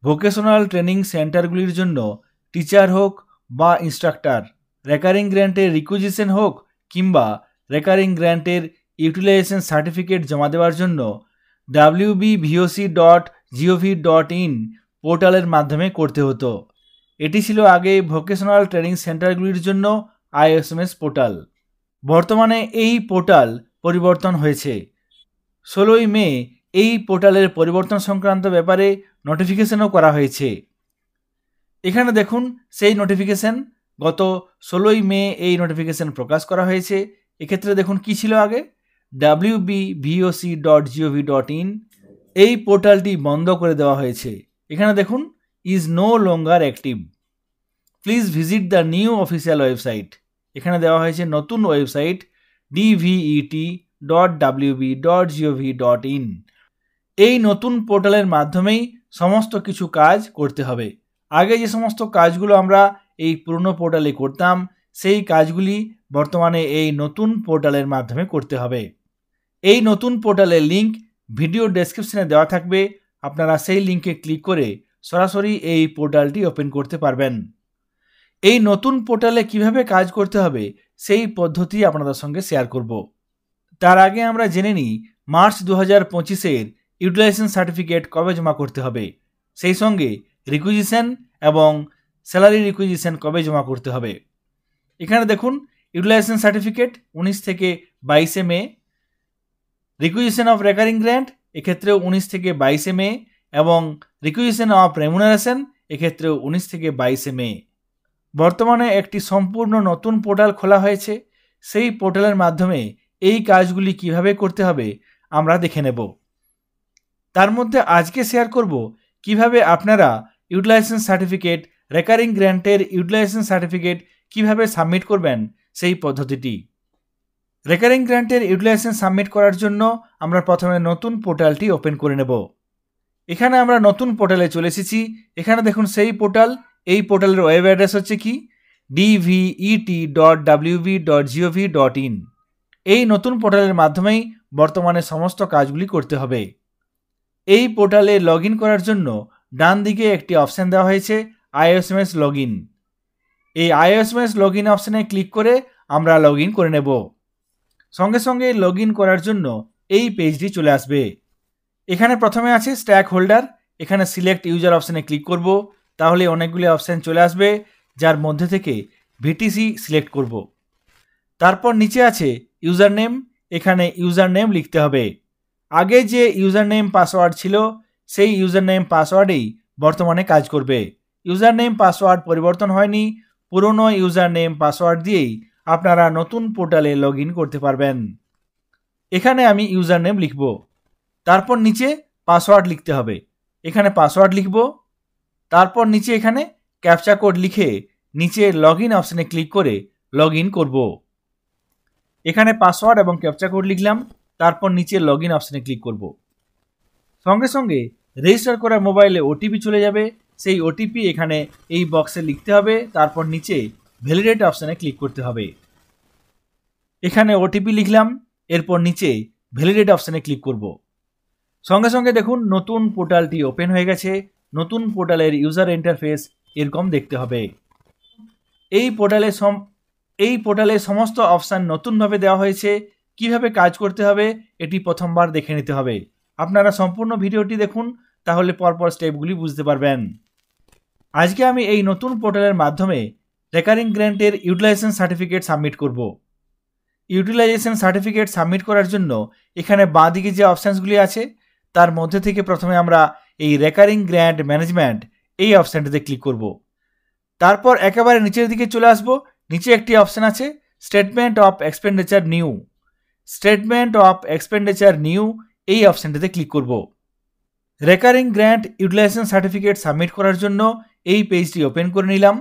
Vocational training সেন্টারগুলির জন্য teacher হোক বা ইনস্ট্রাক্টর, রেকারিং গ্র্যান্টের রিকুইজিশন হোক কিংবা রেকারিং গ্র্যান্টের ইউটিলাইজেশন সার্টিফিকেট জমা দেওয়ার জন্য wbvoc.gov.in পোর্টালের মাধ্যমে করতে হতো। এটি ছিল আগে ভোকেশনাল ট্রেনিং সেন্টারগুলির জন্য ISMS পোর্টাল। বর্তমানে এই পোর্টাল পরিবর্তন হয়েছে। 16ই মে এই পোর্টালের পরিবর্তন সংক্রান্ত ব্যাপারে নোটিফিকেশনও করা হয়েছে। এখানে দেখুন সেই নোটিফিকেশন, গত 16ই মে এই নোটিফিকেশন প্রকাশ করা হয়েছে। এক্ষেত্রে দেখুন কি ছিল আগে, wbvoc.gov.in এই পোর্টালটি বন্ধ করে দেওয়া হয়েছে। এখানে দেখুন is no longer active, please visit the new official website. এখানে দেওয়া হয়েছে নতুন ওয়েবসাইট dvet.wb.gov.in। এই নতুন পোর্টালের মাধ্যমেই সমস্ত কিছু কাজ করতে হবে। আগে যে সমস্ত কাজগুলো আমরা এই পুরনো পোর্টালে করতাম সেই কাজগুলি বর্তমানে এই নতুন পোর্টালের মাধ্যমে করতে হবে। এই নতুন পোর্টালের লিঙ্ক ভিডিও ডেসক্রিপশনে দেওয়া থাকবে, আপনারা সেই লিঙ্কে ক্লিক করে সরাসরি এই পোর্টালটি ওপেন করতে পারবেন। এই নতুন পোর্টালে কিভাবে কাজ করতে হবে সেই পদ্ধতি আপনাদের সঙ্গে শেয়ার করব। তার আগে আমরা জেনে নিই মার্চ 2025-এর ইউটিলাইজেশন সার্টিফিকেট কবে জমা করতে হবে, সেই সঙ্গে রিকুইজিশন এবং স্যালারি রিকুইজিশন কবে জমা করতে হবে। এখানে দেখুন ইউটিলাইজেশন সার্টিফিকেট 19 থেকে 22 মে, রিকুইজিশন অফ রেকারিং গ্র্যান্ট এক্ষেত্রেও 19 থেকে 22 মে এবং রিকুইজিশন অফ রেমুনারেশন এক্ষেত্রেও 19 থেকে 22 মে। বর্তমানে একটি সম্পূর্ণ নতুন পোর্টাল খোলা হয়েছে, সেই পোর্টালের মাধ্যমে এই কাজগুলি কিভাবে করতে হবে আমরা দেখে নেব। তার মধ্যে আজকে শেয়ার করব কিভাবে আপনারা ইউটিলাইজেশন সার্টিফিকেট, রেকারিং গ্র্যান্টের ইউটিলাইজেশন সার্টিফিকেট কিভাবে সাবমিট করবেন সেই পদ্ধতিটি। রেকারিং গ্র্যান্টের ইউটিলাইজেশন সাবমিট করার জন্য আমরা প্রথমে নতুন পোর্টালটি ওপেন করে নেব। এখানে আমরা নতুন পোর্টালে চলে এসেছি। এখানে দেখুন সেই পোর্টাল, এই পোর্টালের ওয়েব অ্যাড্রেস হচ্ছে কি dvet.wb.gov.in। এই নতুন পোর্টালের মাধ্যমেই বর্তমানে সমস্ত কাজগুলি করতে হবে। এই পোর্টালে লগ ইন করার জন্য ডান দিকে একটি অপশান দেওয়া হয়েছে ISMS লগ ইন। এই ISMS লগ ইন অপশানে ক্লিক করে আমরা লগ ইন করে নেব। সঙ্গে সঙ্গে লগ ইন করার জন্য এই পেজটি চলে আসবে। এখানে প্রথমে আছে স্ট্যাক হোল্ডার, এখানে সিলেক্ট ইউজার অপশানে ক্লিক করব, তাহলে অনেকগুলি অপশান চলে আসবে যার মধ্যে থেকে VTC সিলেক্ট করব। তারপর নিচে আছে ইউজার নেম, এখানে ইউজার নেম লিখতে হবে। আগে যে ইউজার নেম পাসওয়ার্ড ছিল সেই ইউজার নেম পাসওয়ার্ডেই বর্তমানে কাজ করবে। ইউজার নেম পাসওয়ার্ড পরিবর্তন হয়নি, পুরনো ইউজার নেম পাসওয়ার্ড দিয়েই আপনারা নতুন পোর্টালে লগ ইন করতে পারবেন। এখানে আমি ইউজার নেম লিখব, তারপর নিচে পাসওয়ার্ড লিখতে হবে। এখানে পাসওয়ার্ড লিখব, তারপর নিচে এখানে ক্যাপচা কোড লিখে নিচে লগ ইন অপশানে ক্লিক করে লগ ইন করব। এখানে পাসওয়ার্ড এবং ক্যাপচা কোড লিখলাম, তারপর নিচে লগ ইন অপশানে ক্লিক করব। সঙ্গে সঙ্গে রেজিস্টার করা মোবাইলে OTP চলে যাবে, সেই OTP এখানে এই বক্সে লিখতে হবে, তারপর নিচে ভ্যালিডেট অপশানে ক্লিক করতে হবে। এখানে OTP লিখলাম, এরপর নিচে ভ্যালিডেট অপশানে ক্লিক করব। সঙ্গে সঙ্গে দেখুন নতুন পোর্টালটি ওপেন হয়ে গেছে। নতুন পোর্টালের ইউজার ইন্টারফেস এরকম দেখতে হবে। এই পোর্টালে সমস্ত অপশান নতুনভাবে দেওয়া হয়েছে। কিভাবে কাজ করতে হবে এটি প্রথমবার দেখে নিতে হবে। আপনারা সম্পূর্ণ ভিডিওটি দেখুন, তাহলে পরপর স্টেপগুলি বুঝতে পারবেন। আজকে আমি এই নতুন পোর্টালের মাধ্যমে রেকারিং গ্র্যান্টের ইউটিলাইজেশন সার্টিফিকেট সাবমিট করব। ইউটিলাইজেশন সার্টিফিকেট সাবমিট করার জন্য এখানে বাঁদিকে যে অপশানসগুলি আছে তার মধ্যে থেকে প্রথমে আমরা এই রেকারিং গ্র্যান্ট ম্যানেজমেন্ট এই অপশানটিতে ক্লিক করব। তারপর একেবারে নিচের দিকে চলে আসব। নিচে একটি অপশান আছে statement of expenditure new. Statement of expenditure new এই অপশানটিতে ক্লিক করব। Recurring grant utilisation certificate submit করার জন্য এই পেজটি ওপেন করে নিলাম।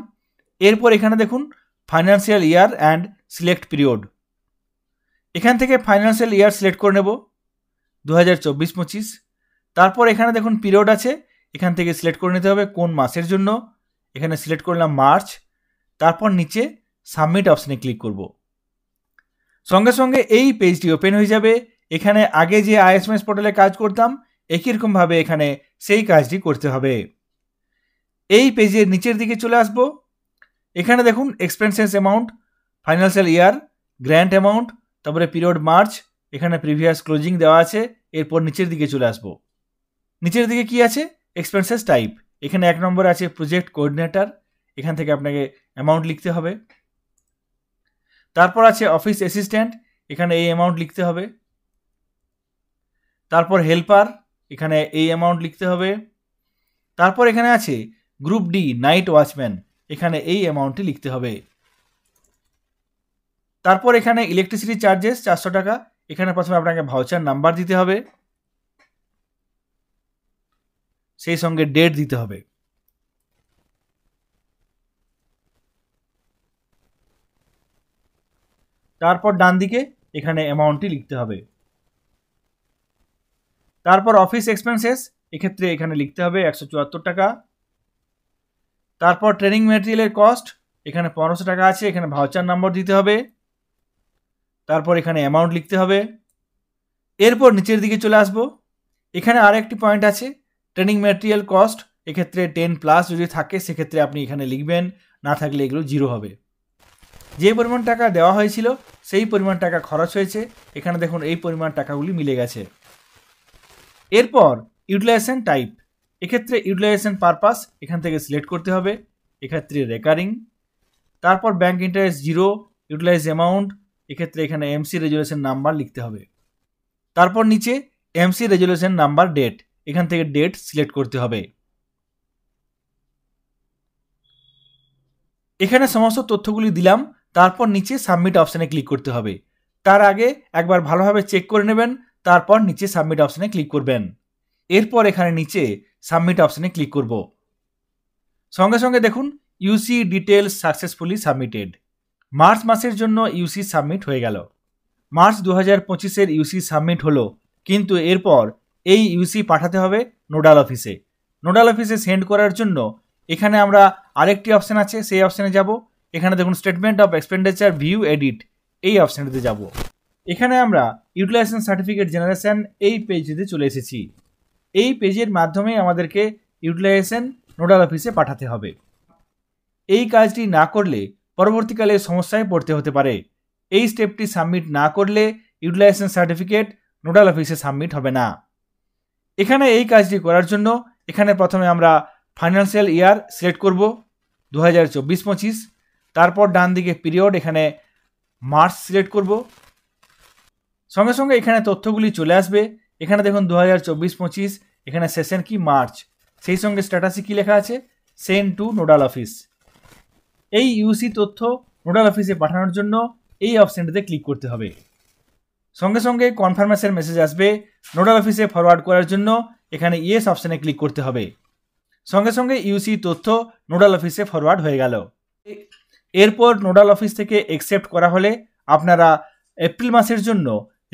এরপর এখানে দেখুন financial year and select period. এখান থেকে ফাইন্যান্সিয়াল ইয়ার সিলেক্ট করে নেব 2024-25। তারপর এখানে দেখুন পিরিয়ড আছে, এখান থেকে সিলেক্ট করে নিতে হবে কোন মাসের জন্য। এখানে সিলেক্ট করলাম মার্চ। তারপর নিচে সাবমিট অপশানে ক্লিক করব। সঙ্গে সঙ্গে এই পেজটি ওপেন হয়ে যাবে। এখানে আগে যে ISMS পোর্টালে কাজ করতাম একই রকমভাবে এখানে সেই কাজটি করতে হবে। এই পেজের নিচের দিকে চলে আসব। এখানে দেখুন expenses amount, financial year, grant amount, তারপরে পিরিয়ড মার্চ, এখানে প্রিভিয়াস ক্লোজিং দেওয়া আছে। এরপর নিচের দিকে চলে আসব। নিচের দিকে কি আছে? Expenses type. এখানে 1 নম্বরে আছে প্রজেক্ট কোঅর্ডিনেটর, এখান থেকে আপনাকে অ্যামাউন্ট লিখতে হবে। তারপর আছে অফিস অ্যাসিস্ট্যান্ট, এখানে এই অ্যামাউন্ট লিখতে হবে। তারপর হেল্পার, এখানে এই অ্যামাউন্ট লিখতে হবে। তারপর এখানে আছে গ্রুপ ডি নাইট ওয়াচম্যান, এখানে এই অ্যামাউন্টটি লিখতে হবে। তারপর এখানে ইলেকট্রিসিটি চার্জেস 400 টাকা, এখানে প্রথমে আপনাকে ভাউচার নাম্বার দিতে হবে, সেই সঙ্গে ডেট দিতে হবে। তারপর ডান দিকে এখানে অ্যামাউন্টটি লিখতে হবে। তারপর অফিস এক্সপেন্সেস, এক্ষেত্রে এখানে লিখতে হবে 174 টাকা। তারপর ট্রেনিং ম্যাটেরিয়ালের কস্ট, এখানে 1500 টাকা আছে, এখানে ভাউচার নাম্বার দিতে হবে। তারপর এখানে অ্যামাউন্ট লিখতে হবে। এরপর নিচের দিকে চলে আসব। এখানে আরেকটি পয়েন্ট আছে ট্রেনিং ম্যাটেরিয়াল কস্ট, এক্ষেত্রে 10+ যদি থাকে সেক্ষেত্রে আপনি এখানে লিখবেন, না থাকলে এগুলো 0 হবে। যে পরিমাণ টাকা দেওয়া হয়েছিল সেই পরিমাণ টাকা খরচ হয়েছে, এখানে দেখুন এই পরিমাণ টাকাগুলি মিলে গেছে। এরপর ইউটিলাইজেশন টাইপ, এক্ষেত্রে ইউটিলাইজেশন পারপাস এখান থেকে সিলেক্ট করতে হবে, এক্ষেত্রে রেকারিং। তারপর ব্যাংক ইন্টারেস্ট 0, ইউটিলাইজ অ্যামাউন্ট, এক্ষেত্রে এখানে এমসি রেজুলেশন নাম্বার লিখতে হবে। তারপর নিচে এমসি রেজুলেশন নাম্বার ডেট, এখান থেকে ডেট সিলেক্ট করতে হবে। এখানে সমস্ত তথ্যগুলি দিলাম। তারপর নিচে সাবমিট অপশানে ক্লিক করতে হবে। তার আগে একবার ভালোভাবে চেক করে নেবেন, তারপর নিচে সাবমিট অপশানে ক্লিক করবেন। এরপর এখানে নিচে সাবমিট অপশানে ক্লিক করব। সঙ্গে সঙ্গে দেখুন ইউসি ডিটেলস সাকসেসফুলি সাবমিটেড। মার্চ মাসের জন্য ইউসি সাবমিট হয়ে গেল। মার্চ 2025-এর ইউসি সাবমিট হলো, কিন্তু এরপর এই ইউসি পাঠাতে হবে নোডাল অফিসে। নোডাল অফিসে সেন্ড করার জন্য এখানে আমরা আরেকটি অপশান আছে, সেই অপশানে যাব। এখানে দেখুন statement of expenditure view edit, এই অপশানটিতে যাব। এখানে আমরা ইউটিলাইজেশন সার্টিফিকেট জেনারেশন এই পেজটিতে চলে এসেছি। এই পেজের মাধ্যমে আমাদেরকে ইউটিলাইজেশন নোডাল অফিসে পাঠাতে হবে। এই কাজটি না করলে পরবর্তীকালে সমস্যায় পড়তে হতে পারে। এই স্টেপটি সাবমিট না করলে ইউটিলাইজেশন সার্টিফিকেট নোডাল অফিসে সাবমিট হবে না। এখানে এই কাজটি করার জন্য এখানে প্রথমে আমরা ফাইন্যান্সিয়াল ইয়ার সিলেক্ট করব 2024-25। তারপর ডান দিকে পিরিয়ড, এখানে মার্চ সিলেক্ট করব। সঙ্গে সঙ্গে এখানে তথ্যগুলি চলে আসবে। এখানে দেখুন 2024-25, এখানে সেশন কি মার্চ, সেই সঙ্গে স্ট্যাটাসে কি লেখা আছে সেন্ড টু নোডাল অফিস। এই ইউসি তথ্য নোডাল অফিসে পাঠানোর জন্য এই অপশানটিতে ক্লিক করতে হবে। সঙ্গে সঙ্গে কনফার্মেশন মেসেজ আসবে। নোডাল অফিসে ফরওয়ার্ড করার জন্য এখানে ইয়েস অপশানে ক্লিক করতে হবে। সঙ্গে সঙ্গে ইউসি তথ্য নোডাল অফিসে ফরওয়ার্ড হয়ে গেল। এরপর নোডাল অফিস থেকে অ্যাকসেপ্ট করা হলে আপনারা এপ্রিল মাসের জন্য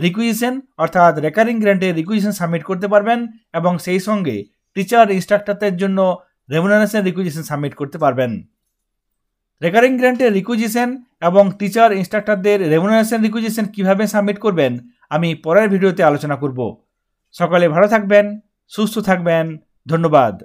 রিকুইজিশন অর্থাৎ রেকারিং গ্র্যান্টের রিকুইজিশন সাবমিট করতে পারবেন এবং সেই সঙ্গে টিচার ইনস্ট্রাক্টরদের জন্য রেমুনারেশন রিকুইজিশন সাবমিট করতে পারবেন। রেকারিং গ্র্যান্টের রিকুইজিশন এবং টিচার ইনস্ট্রাক্টরদের রেমুনারেশন রিকুইজিশন কিভাবে সাবমিট করবেন আমি পরের ভিডিওতে আলোচনা করব। সকলে ভালো থাকবেন, সুস্থ থাকবেন, ধন্যবাদ।